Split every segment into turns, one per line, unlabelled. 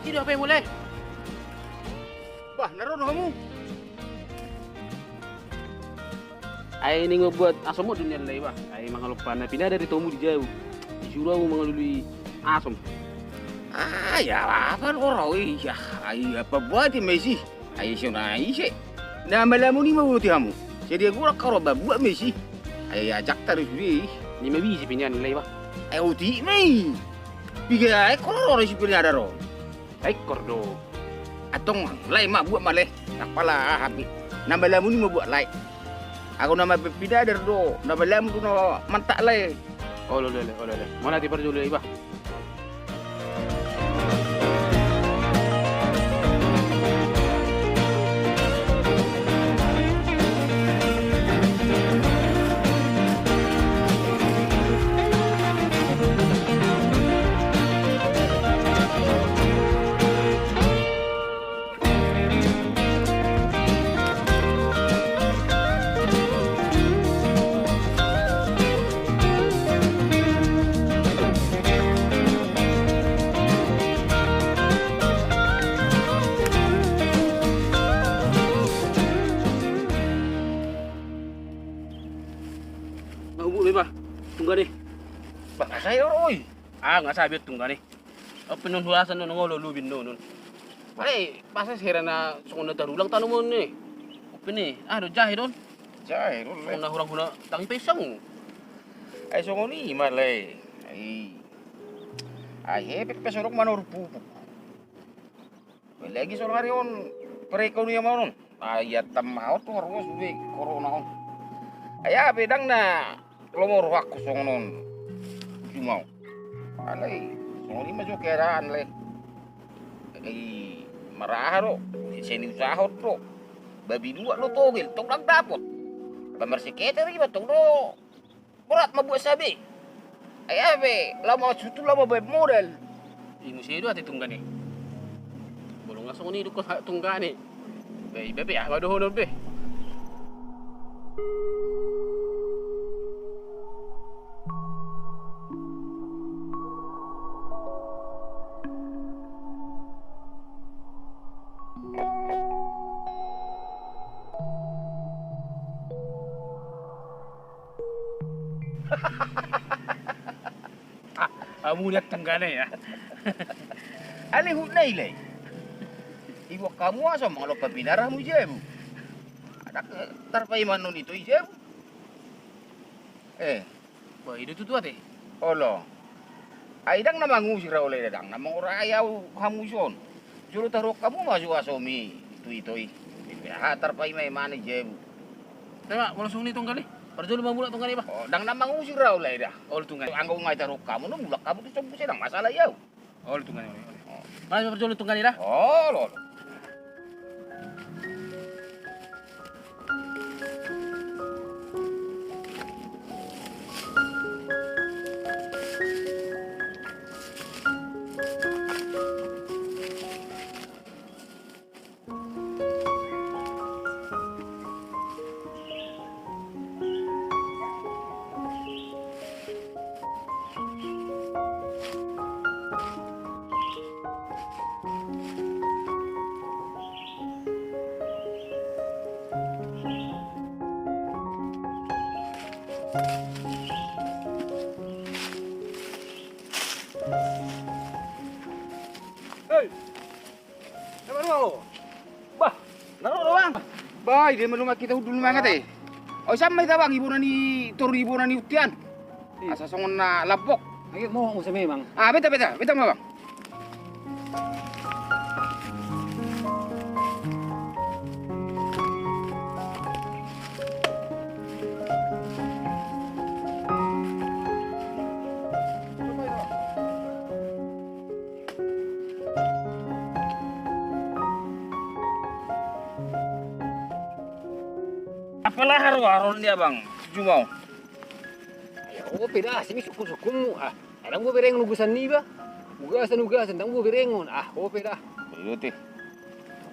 Tidak apa yang boleh.
Bah, naroon kamu.
Ay ini ngebuat asom mo dunia lay ba? Ay mga lupa na pinada dari tomu di jauh. Disuruh mo mga lului asom.
Ah, ya apa orang ya. Ay apa buat Messi? Ay siya na isi. Na malamu ni mabuti kamu. Jadi aku rak karo buat Messi. Ay ajak tarik di.
Ni mabisi pinyan lay ba?
Ay uti mai. Biga ay koro si pinada ro.
Ay kordo.
Atong lay mak buat maleh. Apalah habis. Na malamu ni mabuat lay. Aku nama pinada do. Na malamu tu na mantak lay.
Oh lele. Mau nanti perjulu lay ba? Ba? Tungga deh.
Bah, saya oi.
Ah, nggak sabi tungga nih. Oh, penunhulasan nun ngolo lubin nun. Pare, pasas hera na sunguna darulang tanong mo ni. Opini, do jahe don.
Jai, ro.
Sunguna hurang-hura tangi pesang.
Ay songo ni malay. Ay hepet pesorok manor pupuk. Lagi soal hari on perekonomian manon. Ay tamau tuh harus sudah corona on. Ay bedang na lomor aku songonon. Cuma. Alay, songo ni majo keraan le. Ay maraharo, seni usaha to. Babi dua lo togel, tong lang dapot. Pambersikete ri ba tong do. Berat mabuat sabi. Ay abe, lama sutu lama beb model.
Imo siya ati tungga ni. Bolong nga sunguni ko tungga ni. Bebe, madohonon be. Mulat tanggana ya.
Ali hunay lay. Iwo kamu asa mga lupa binarah mo jebu. Ada tarpay man nun ito jebu.
Wah, itu tuh ate.
Olo. Ay dang namang usira ulay dang namang urayaw hamuson. Juro tarok kamu masuk asomi itu. Ha tarpay may mani jebu.
Tama, wala sungni tungga ni. Perjulu mamula tungga ni ba?
Oh, dang namang usira ulay dah.
Oh, tungga.
Anggo ngay tarok kamu no mulak kamu tu sompo sedang masalah yaw.
Oh, tungga ni. Mas perjulu tungga ni dah.
Oh, lolo.
Hei, apa lu? Bah, naruh doang.
Bay, dia meluma kita dulu mangat eh. Oh, sama ita bang hiburan ni tur hiburan ni utian. Asa songon na lapok.
Ayo mau sa memang.
Ah, beta mah bang. Apalah haron dia bang, Jumau.
Oh, peda sini suku-suku Adang mo bereng lugusan ni ba? Ugasan dang mo berengon. Oh peda.
Iyo teh.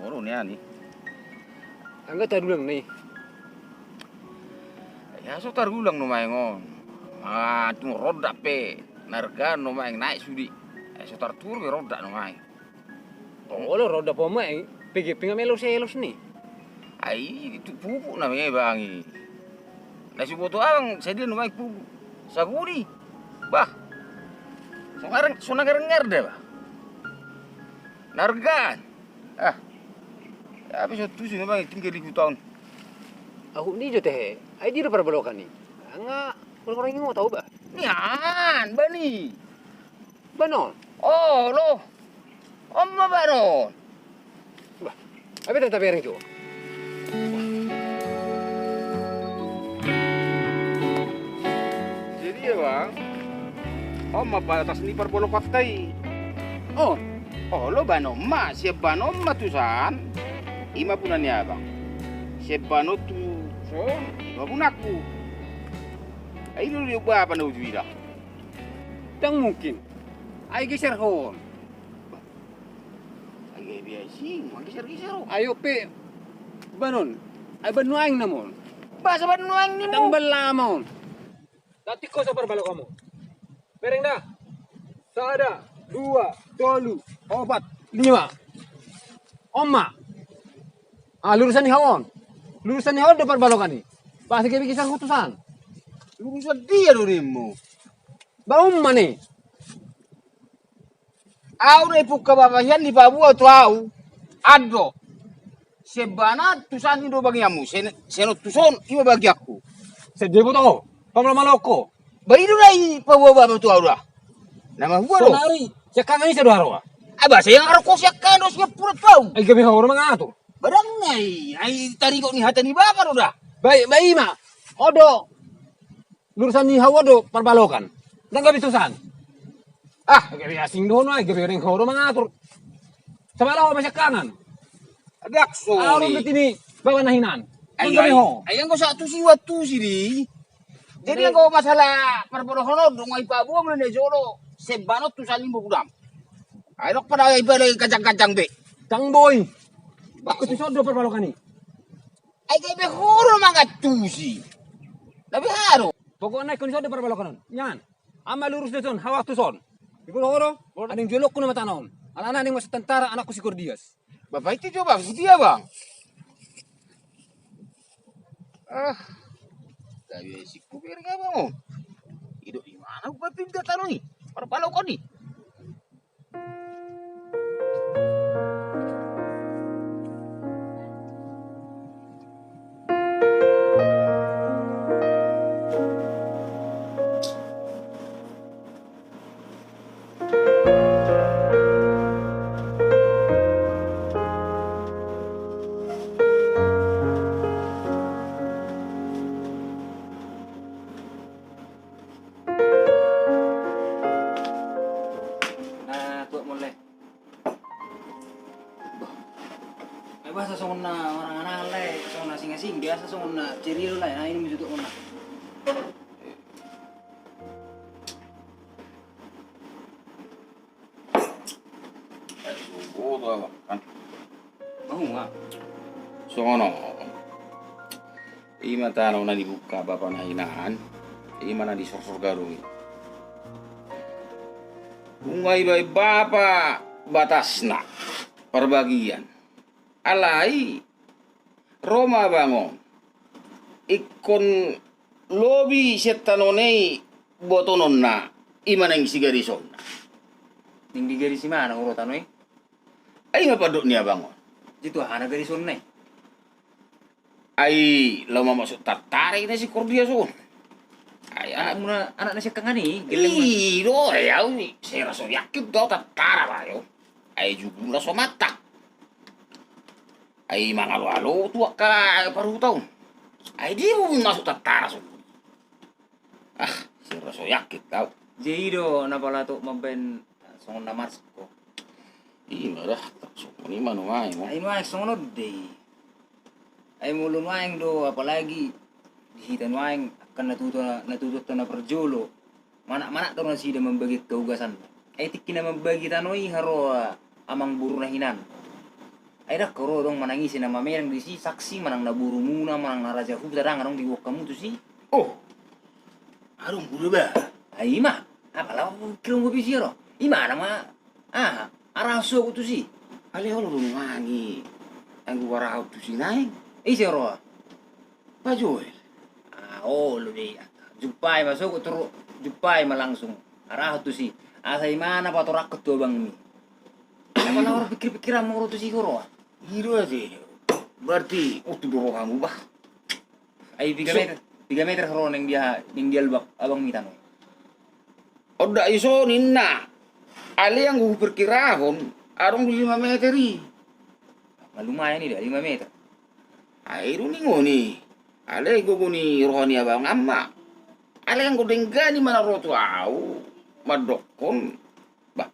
Oro niya ni.
Angga tarulang ni.
Ya so tarulang no maengon. Tung roda pe. Narga no maeng naik sudi. So tartur be roda no maeng.
Tolo roda pemain, PGP nga melos-elos ni.
Ay, itu pupuk namanya bangi. Nasi boto ang saya dia numai pupuk. Saguri. Bah. Sonang ngar deh, bah. Nargan. Ah. Tapi satu sih memang 3.000 tahun.
Aku ni jo teh, ay di para balokan ni. Nga, orang ini mau tahu ba?
Nian, bani.
Banon.
Oh, lo. Omma banon.
Ba. Abi tata bereng jo.
Jadi ya bang, Omma batas ni perbolo patai.
Oh,
Oh, lo banomma, siap banomma tusan. Ima punanya bang. Siap bano tu son, ima punaku. Ay lo liu ba pa na ujwira.
tang mungkin. Ay geser hon.
Ay biasa, magisar-gisar.
Ayo pe. Banon. Ay banuang namon.
Basa ba nuang ni
Tang
mo?
balamon. Dati ko sa parbalo kamu. Bereng dah. Sada, 2, 3, 4, 5. Omma. Ah, lurusan ni hawon. Lurusan ni hawon depan balokan ni. Pasti kayak bikin keputusan.
Lurusan dia lo mo.
Ba umma ni.
Au na ipuka babayan ni babu atau au. Ado. Sebana tusan indo bagi amu. Seno tuson ima bagi aku.
Sedih to. Pamala maloko.
Bayidu na ipabawa babu tu au dah. Nama gua lo.
Sonari. Siya kang ni sa duharo.
Aba saya ngarap ko siya kano siya pura pau.
Ay gabi hawon mga ato.
Barang nai. Ay tari ko ni hata ni baka ro dah.
Baik, baik ma. Odo. Lurusan ni hawa do parbalokan. Nang gabi tusan. Ah, gabi asing doon ay gabi ring hawon mga ato. Sa balaw ba siya kangan?
Adak
Aron
sorry.
biti ni bawa nahinan.
Ay
Nang gabi ho.
ay ko sa tu si watu sini. Jadi ko masalah perborohono dong ay pabu mo na jolo. Sebano tusan mo gudam. Ay rok pada iba kacang-kacang be.
Tang boy. Bakit iso do parbalokan ni?
Ay kay be huro mga tusi. Labi haro.
Pokoknya kung iso do parbalokan. Yan. Ama lurus na son, hawa to son. Ikaw horo, aning julok ko na matanon. Ana ning mas tentara anak ko si Cordias.
Bapak itu coba, dia bang. Ah, tapi si kupir nggak bang. Hidup di mana? Gua pindah taruh nih. Perpalau kau nih.
Nah, tuh mulai. Ay basta sa una orang anak lay, sa una singasing biasa sa una cirilo lay, nah ini menjutuk una.
Oh, tuh bang. Kan.
Mau nga.
Sono. Ima tanaw na dibuka bapak na hinaan. Ima na disorsor garung. Ungay bay bapa batas na perbagian. Alai Roma bangon. Ikon lobi setanone botonon na ima nang sigarison.
Ning di garis mana urutan we?
Ay mapadok niya bangon.
Jitu hana garis unay.
Ay lama masuk tatari na si Cordiason. Ay
Anak na siya kang ani, geleng man.
Iro, ayaw ni. Saya rasa yakin daw tatara ba yo. Ay jugula sa mata. Ay mga lalo tuwa ka paru taon. Ay di mo masuk tatara so. Ah, saya rasa yakin daw.
Jaido na pala to maben songon na mars ko.
Iya dah, so ni mano ay mo.
Ay nuay songonod day. Ay mulun waing do apalagi dihitan waing akan natuto na perjolo. Mana-mana to na sida membagi kaugasan. Ay tikina membagi tanoi haro amang buru na hinan. Ay dah karo dong manangisi na mamerang di si saksi manang naburu muna manang naraja hu darang anong diwok kamu tu si.
Oh. Arong bulu ba?
Ay ima, apalah kilong ko bisiro. Ima nama araso ko tu si.
Ale olo wangi. Ang warau tu sinay.
Isi roa.
Pa Joel.
Lu deh. Jumpai masuk terus jumpai langsung. Arah tu si. Asai mana patorak ketua bang mi. Apa orang pikir-pikiran mau tu si roa.
Hiro aja. Berarti tu doro kamu bah.
Ai 3 meter roa yang dia lubak abang mi tano.
Oda iso ninna. Ale yang gue perkirakan arong 5 meteri.
Lumayan nih dah 5 meter.
Airu ni ngoni. Ale gue ni rohani abang amma. Ale yang gue denggani mana rotu au. Madokon. Bah.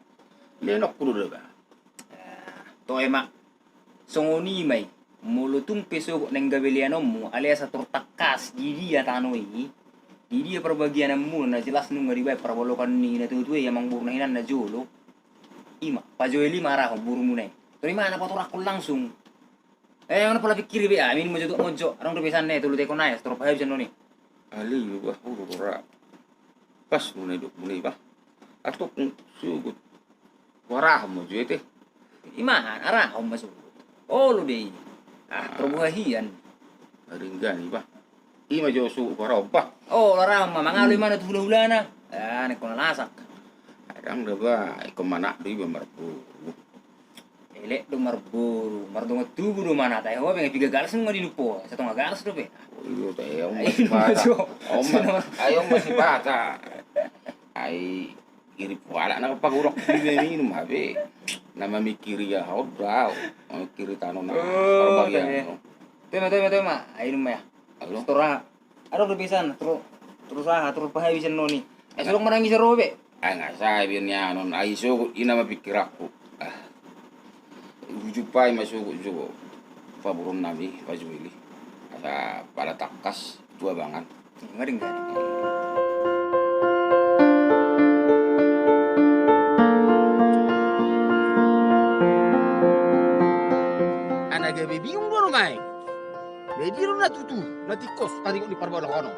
Lenok kudu dah bah.
To emak. Songoni mai. Mulutung peso neng gabelianommu alias atur takas di dia tanoi. Di dia perbagian mu na jelas nu ngari bae perbolokan ni na tutu ya mang burna hinan na jolo. Ima, Pak Joeli marah buru mu nai. Dari mana pator aku langsung. Ono pala pikir be amin mo mojo arang do besan ne tulu te konai stro pahe bisa noni.
Ali bah uru ora. Pas mulai duk mulai bah. Atok sugut. Warah mo jete.
Iman arah om masuk. Oh lu deh. Terbuahian.
Ringgani bah. Ima jo su warah bah.
Oh larang mah mangalu mana tu hula-hulana. Nek kono lasak.
Kadang dah bah ikut mana di bemarpu.
Elek do marburu, mardonga tubu do mana ta ho pengen 3 galas nu ngadi lupo. 1 galas do be.
Oh iya teh om masih bata. Ayo masih bata. Ai kiri pala na pagurok di minum habe. Nama mikiri ya hodau. Kiri tanon na perbagian.
Tema. Ayo mah.
Halo.
Stora. Ado do pisan terus pahe bisa noni. Sulung menangis ro be.
Nggak saya biarnya non aiso ina mapikir aku. Jupai masuk juga faburun nami Pak Joeli. Asa pada takas tua banget.
Ngering kan.
Anak gabe bingung dong mai. Jadi lu na tutu, na tikos tadi kok di parbalo kono.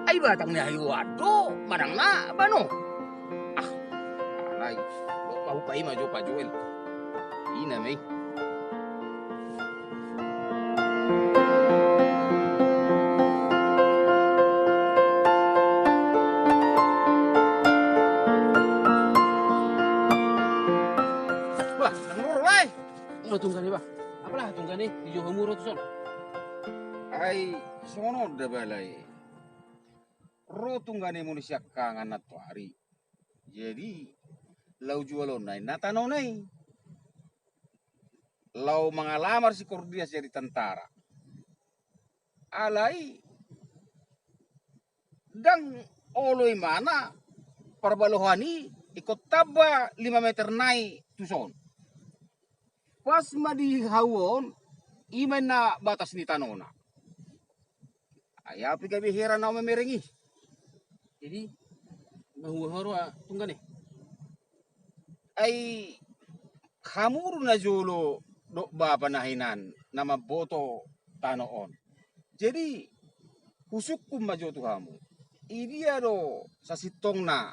Ai batang ni ayo ado, madang na bano. Alay. Mau pa ima jo Pak Joel. Ina mai. Wah, nangor lai.
Ano tunggani ba? Apalah tunggani di Johor Muro tu son.
Ai sono da balai. Ro tunggane manusia kangen atau hari. Jadi lau jualon nai natano nai. Lau mengalamar si Kordias jadi tentara. Alai dang oloi mana perbalohani ikut taba 5 meter nai tuson. Pas madi hawon iman na batas ni tanona. Ayapi gabi heran na memerengi.
Jadi mahuhoro tunggani.
Ay hamur na jolo do bapa nahinan nama boto tanoon. Jadi husukum majo tu kamu. Idia do sa sitong na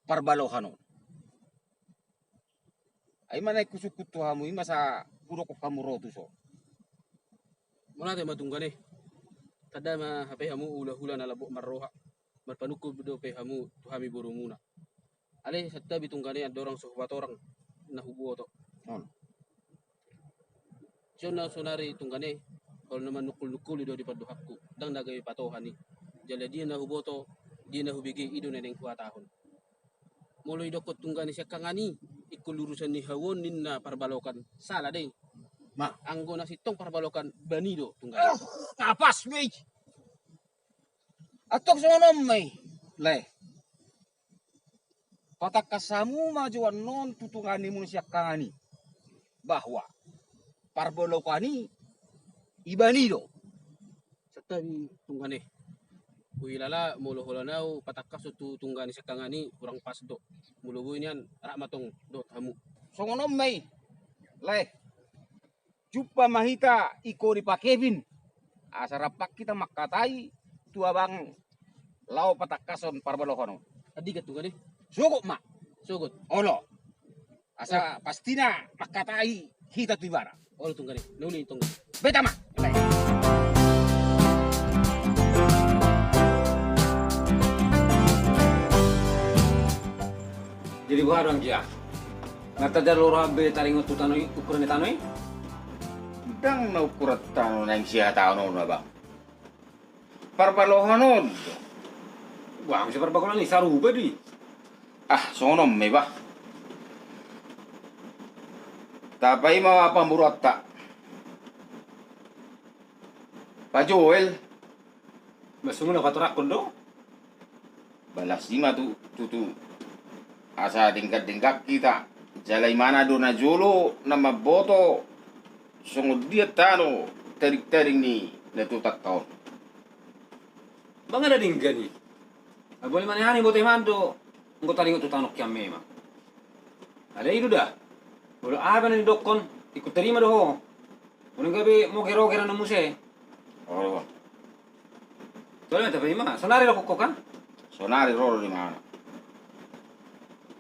parbalohano. Ay manay kusukut tu kamu ima sa puro ko kamu rotu so.
Mula tayo matunggani. Kada ma hape hamu hula-hula na labo marroha. Marpanukub do pe hamu tuhami buru muna. Ale satta bitunggani ada orang sohbat orang na hubo to. Jona sonari tunggani kalau naman nukul-nukul do di paduhakku dang nagay patohani. Jala dia na hubo to dia na hubigi ido na neng tahun. Mulai dokot tunggani siya kangani ikulurusan ni hawon ninna parbalokan salah deh.
Ma,
Anggo na sitong parbalokan banido tunggani.
kapas wey. Atok sonom may. Le. Patak kasamu majuan non tutungani mo siya kangani. Bahwa parbolokani ibanido.
Satta tunggani. Kuilala mulo holanau patakas tu tunggani siya kangani kurang pas do. Mulo niyan ramatong do hamu.
Songonom may. Le. Jupa mahita iko di Pak Kevin. Asarapak kita makatai tua bang lau patakason parbolokano.
Adi ka tunggani.
Sugo mak.
Sugot.
Olo. Asa pastina makatai hita tu ibara.
Ol tunggane, nuli tunggane.
Beta mah.
Jadi barang kia. Ngata dar loro habe taring utu tanoi ukuran tanoi.
Dang na ukurat tano na yung siya tao noon ba? Parpalohan noon.
Wah, mesti perbagulan ni saruba di.
Ah, sonom may ba? Tapay mapamburat ta. Pa Joel,
Masumo na paturak kondo.
balas di tutu. Asa tingkat-tingkat kita. Jalay mana do na jolo na maboto. Sungod dia tano tarik-taring ni natutak taon.
Bang ada dinggan ni. Boleh mana hani bote mando. Engko taring utu tanok kiam mema. Ada itu dah. Boleh apa ni dokon ikut terima doh. Boleh gabe mau kero-kero na muse.
Oh,
Boleh tapi mah sonari rokok kan?
sonari rolo di mana?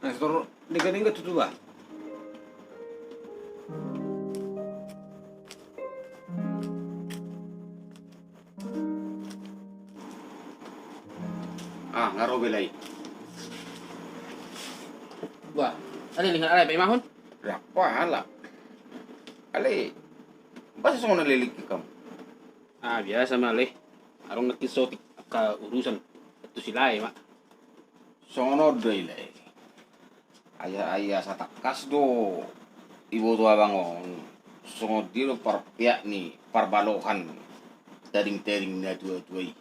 Nah, setor dingga-dingga tutu ba.
Ah, ngaro belai.
Wah, ali lingan alay pa imahon.
Rapa hala. Ale, basta sa nalilig kam.
Ah, biasa maleh. Arong nakisotik ka urusan. Ito sila mak.
Sono dele. Aya sa takas do. Ibu tua bangon. Songo dilo parpiak ni parbalokan. Tering-tering na tua-tuai.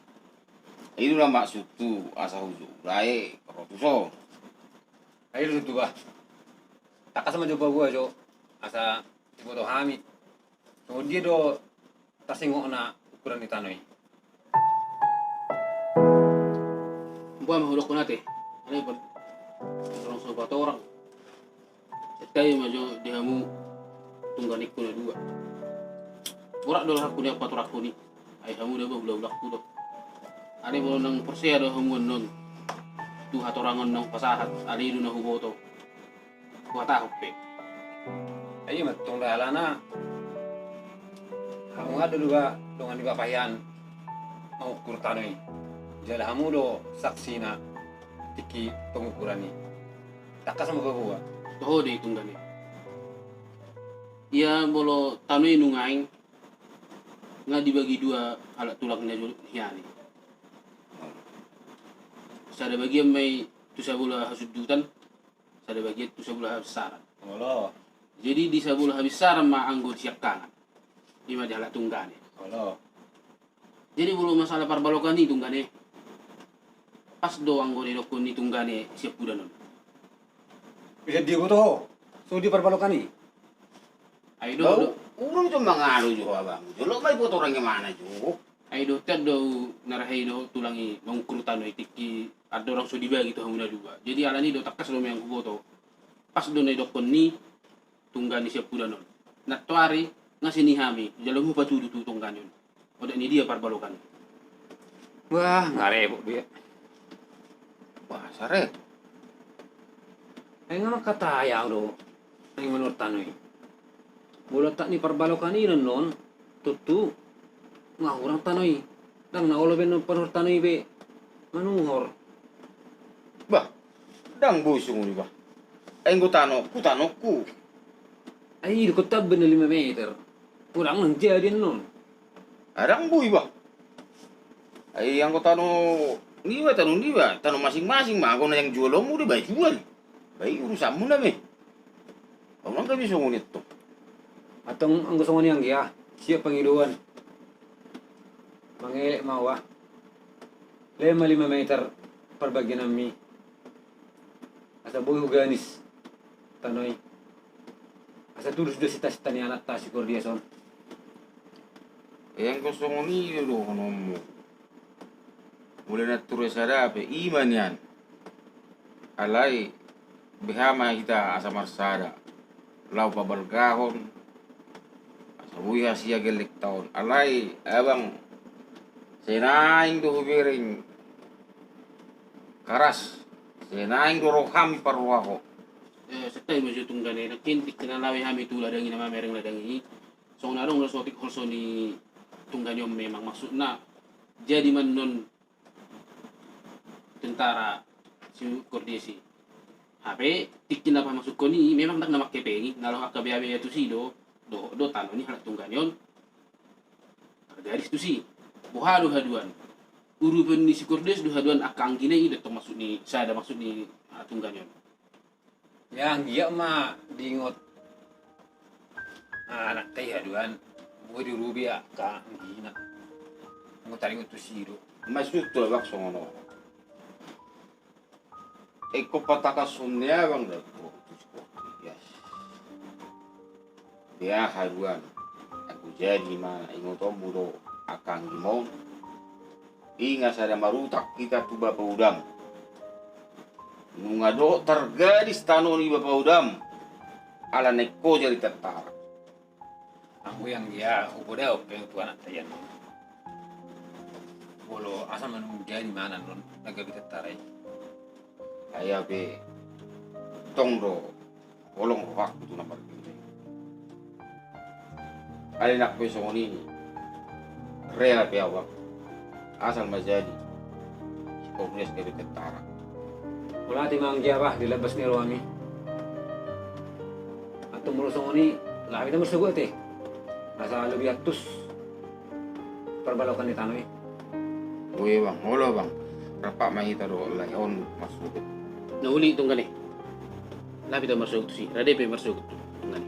Itu lah maksud tu asa huju. Lai rotuso.
Ayo tutu ba. Takas sama coba gua jo. Asa boto hami. So dia do tasingok na ukuran ni tanoi.
Buat mahulok ko natin. Ano yun? Orang sa bato orang. At kayo medyo dihamu tungganik ko na dua. Urak do aku niya paturak ko ni. Ay hamu na ba ulah-ulah ko do. Ani mo nang persia do hamuan nun. Tuha torangan nang pasahat. Ali do na huboto. Kuhatahok pe.
Ayo matong dala na. Kamu nga dulu ba dengan di bapayan mau ukur tanoi. Jala hamu do saksi na tiki pengukuran ni. Takas sama bawa.
Toho de tunggani. Ia bolo tanoi nungaing. Nga dibagi dua alat tulak na hiyani. Sada bagian may tusabula hasudutan. Sada bagian tusabula habisaran.
Olo,
Jadi di sabula habisaran maanggot siap kangan. Di majalah tunggani.
olo.
Jadi belum masalah parbalokan ni tunggani. Pas doang gue dokun ni tunggani siap budanon.
Bisa dia butuh. So di perbalokan ni.
Ayo
Bau,
do,
urang tu mangalo jo abang. Jolo may boto orang yang mana jo?
ayo do tad do narahay do tulangi mangkrutan no itiki ada orang so dibagi to hamuna dua. Jadi alani do takas do yang kuboto. Pas do na dokun ni tunggani siap budanon. Natwari ngasih ni hami. Jalan mo patudu tu tunggani yun. Oda ni dia parbalokan.
Wah, ngarepok dia.
Wah, sare.
Ay nga makatayang do. Ay menurut tanoi. Bola tak ni perbalokan ni non. Tutu. Nga orang tanoi. Dang na olo ben penur tanoi be. Manuhor.
Bah, dang busung ni ba? Ay kutano ku.
Ay, ko tab na 5 meter. Kurang nang jadi non.
Adang buy ba? Ay ang tanong tano masing-masing mah ako na yung jual mo di ba jual. Bay urusan mo na me. Ang kami sungunit to.
Atong ang gusto ko niyang giya. Siya pangiluan. Mangilik mawa. 5 meter perbagyan nami. Asa buhi huganis. Tanoy. Asa tulus do sita-sita ni anak ta siguro dia son.
Yang gusto mo ni lo mo. Mula na turo sa dape, iman yan. Alay, bihama kita asa marsada. Lau pabalgahon. Asa buya siya gelik taon. Alay, abang, sinaing do hubiring karas. Sinaing do roham parwaho.
Sakta mo siya tunggane nakintik kinalawi hami tula dangi na mamereng ladangi. So narong nasotik also ni tungganyo memang maksud na jadi man non tentara si Kordesi. Hape tikin apa masuk ko ni memang tak namak kepengi nalo akabe-abe itu si do talo ni halak tungganyon. Tergaris tu si buhalo haduan. Urupan ni si Kordes do haduan akang gine ida to masuk ni saya ada maksud ni tungganyon.
Yang iya mah diingot anak teh haduan buat dirubi ya ka ngina. Ngutaring itu siro.
Masuk tu bak songono. Eko pataka sunnya bang dah. Yes. Dia haruan. Aku jadi mana ingot ombudo akang gimon. Ingat ada marutak kita tu bapa udam. Nungado tergadis tano ni bapa udam. Ala neko jadi tentara.
Aku yang dia udah oke itu anak tayan. Bolo asal menunggu di mana non agak kita tarai.
Ayah be tong do bolong waktu tu nampak gini. Ada nak besok ini rela be awak asal majadi si Kongres dari tentara.
Wala timang dia bah dilabas ni Ruami. Atau merusong ni labi na masugot eh. Nasa lebih atus perbalokan di tanah eh.
Oye bang, holo bang. Rapak mahita do layon masuk.
Nahuli tunggane. Labi to masuk tu si. Rade pe masuk tu tunggane.